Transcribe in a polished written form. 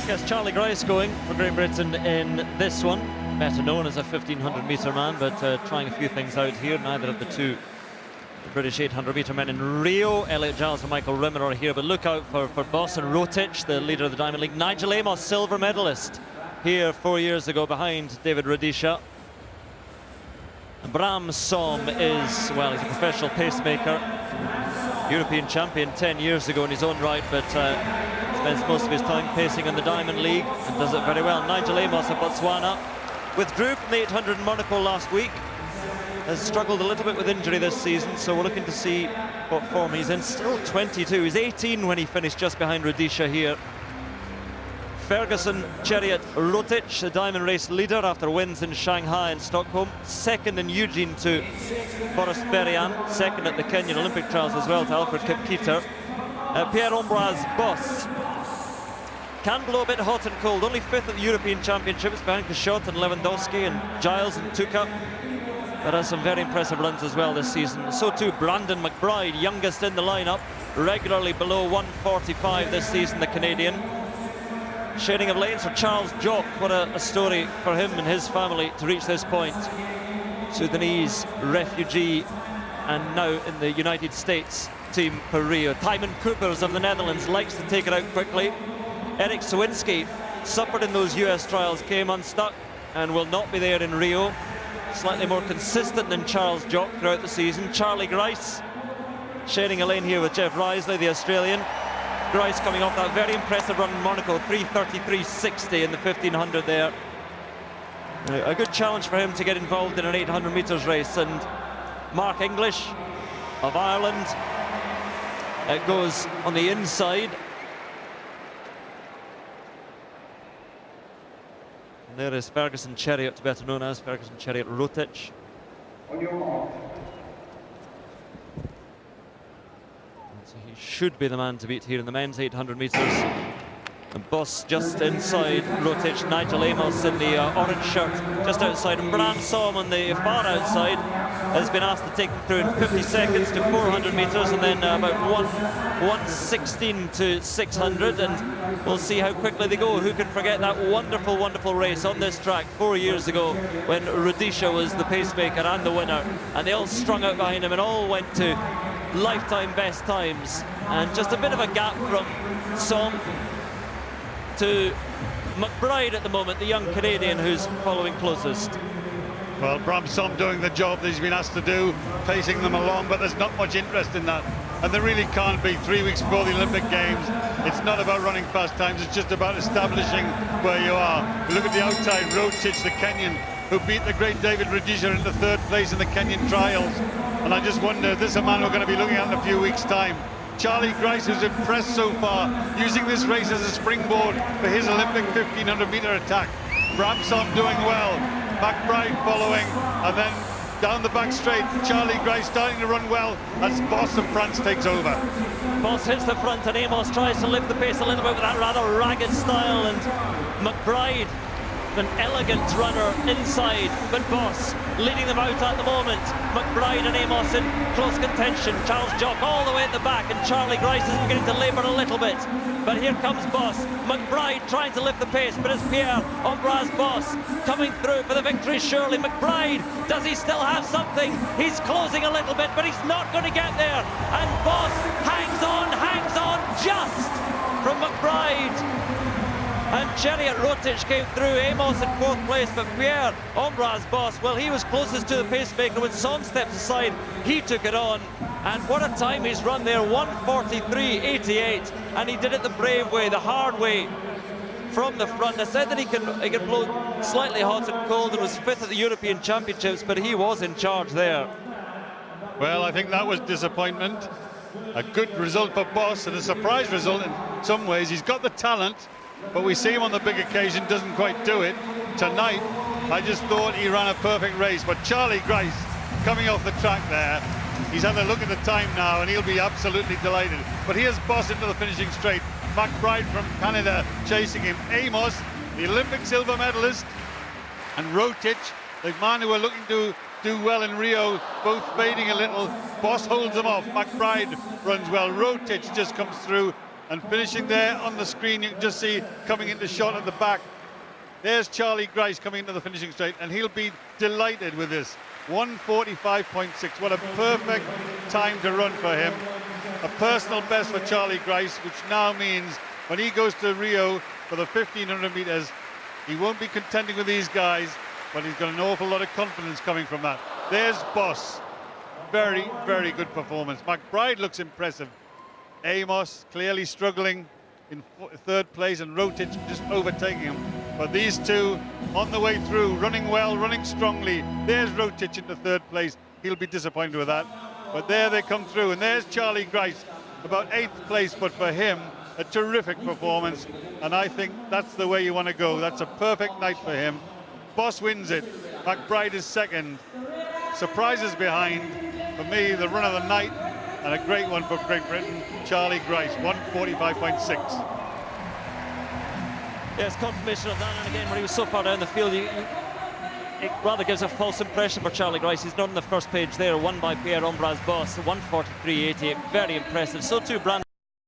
Yes, Charlie Grice going for Great Britain in this one. Better known as a 1500-metre man, but trying a few things out here. Neither of the two British 800-metre men in Rio. Elliot Giles and Michael Rimmer are here, but look out for Bos and Rotich, the leader of the Diamond League. Nigel Amos, silver medalist, here 4 years ago behind David Rudisha. And Bram Som is, well, he's a professional pacemaker. European champion 10 years ago in his own right, but spends most of his time pacing in the Diamond League and does it very well. Nigel Amos of Botswana withdrew from the 800 in Monaco last week. Has struggled a little bit with injury this season, so we're looking to see what form he's in. Still 22, he's 18 when he finished just behind Rudisha here. Ferguson, Chariot, Rotich, the diamond race leader after wins in Shanghai and Stockholm. Second in Eugene to Boris Berian. Second at the Kenyan Olympic trials as well to Alfred Kipketer. Pierre-Ambroise Bos can blow a bit hot and cold. Only fifth at the European Championships behind Kishot and Lewandowski and Giles and Tuka. But has some very impressive runs as well this season. So too Brandon McBride, youngest in the lineup, regularly below 145 this season, the Canadian. Shading of lanes for Charles Jock. What a story for him and his family to reach this point. Sudanese refugee and now in the United States team for Rio. Tymon Coopers of the Netherlands likes to take it out quickly. Eric Sawinski suffered in those US trials, came unstuck and will not be there in Rio. Slightly more consistent than Charles Jock throughout the season. Charlie Grice sharing a lane here with Jeff Risley, the Australian. Grice coming off that very impressive run in Monaco, 3:33.60 in the 1500 there. A good challenge for him to get involved in an 800 metres race. And Mark English of Ireland goes on the inside. And there is Ferguson Chariot, better known as Ferguson Chariot Rotich. On your mark. So he should be the man to beat here in the men's 800 metres. And Bos just inside Rotich. Nigel Amos in the orange shirt just outside. And Bram Som on the far outside has been asked to take them through in 50 seconds to 400 metres and then about 1:16 to 600. And we'll see how quickly they go. Who can forget that wonderful, wonderful race on this track 4 years ago when Rudisha was the pacemaker and the winner. And they all strung out behind him and all went to lifetime best times. And just a bit of a gap from Som to McBride at the moment, the young Canadian who's following closest. Well, Bram Som doing the job that he's been asked to do, pacing them along, but there's not much interest in that. And there really can't be. 3 weeks before the Olympic Games, it's not about running fast times, it's just about establishing where you are. Look at the outside, Rotich, the Kenyan, who beat the great David Rudisha into third place in the Kenyan trials. And I just wonder, this is a man we're going to be looking at in a few weeks' time. Charlie Grice, who's impressed so far, using this race as a springboard for his Olympic 1500-metre attack. Bram Som doing well, McBride following, and then down the back straight, Charlie Grice starting to run well as Bos of France takes over. Bos hits the front and Amos tries to lift the pace a little bit with that rather ragged style, and McBride, an elegant runner inside, but Bos leading them out at the moment. McBride and Amos in close contention. Charles Jock all the way at the back, and Charlie Grice is beginning to labour a little bit. But here comes Bos. McBride trying to lift the pace, but it's Pierre-Ambroise Bos coming through for the victory surely. McBride, does he still have something? He's closing a little bit, but he's not going to get there. And Bos hangs on just from McBride. And Chariot Rotich came through, Amos in fourth place, but Pierre-Ambroise Bos, well, he was closest to the pacemaker. When Som steps aside, he took it on. And what a time he's run there, 1:43.88. And he did it the brave way, the hard way, from the front. I said that he can blow slightly hot and cold and was fifth at the European Championships, but he was in charge there. Well, I think that was disappointment. A good result for Bos and a surprise result in some ways. He's got the talent, but we see him on the big occasion, doesn't quite do it. Tonight, I just thought he ran a perfect race, but Charlie Grice coming off the track there, he's had a look at the time now and he'll be absolutely delighted. But here's Bos into the finishing straight. McBride from Canada chasing him. Amos, the Olympic silver medalist, and Rotich, the man who are looking to do well in Rio, both fading a little. Bos holds them off. McBride runs well. Rotich just comes through. And finishing there on the screen, you can just see coming into shot at the back. There's Charlie Grice coming into the finishing straight, and he'll be delighted with this. 1:45.6. What a perfect time to run for him. A personal best for Charlie Grice, which now means when he goes to Rio for the 1500 meters, he won't be contending with these guys, but he's got an awful lot of confidence coming from that. There's Boss. Very, very good performance. McBride looks impressive. Amos clearly struggling in third place, and Rotich just overtaking him. But these two on the way through, running well, running strongly. There's Rotich into third place. He'll be disappointed with that. But there they come through, and there's Charlie Grice, about 8th place, but for him, a terrific performance. And I think that's the way you want to go. That's a perfect night for him. Boss wins it. McBride is second. Surprises behind. For me, the run of the night, and a great one for Great Britain, Charlie Grice, 1:45.6. Yes, confirmation of that, and again, when he was so far down the field, it rather gives a false impression for Charlie Grice. He's not on the first page there, won by Pierre Ambroise Boss, 1:43.88, very impressive. So too Brandon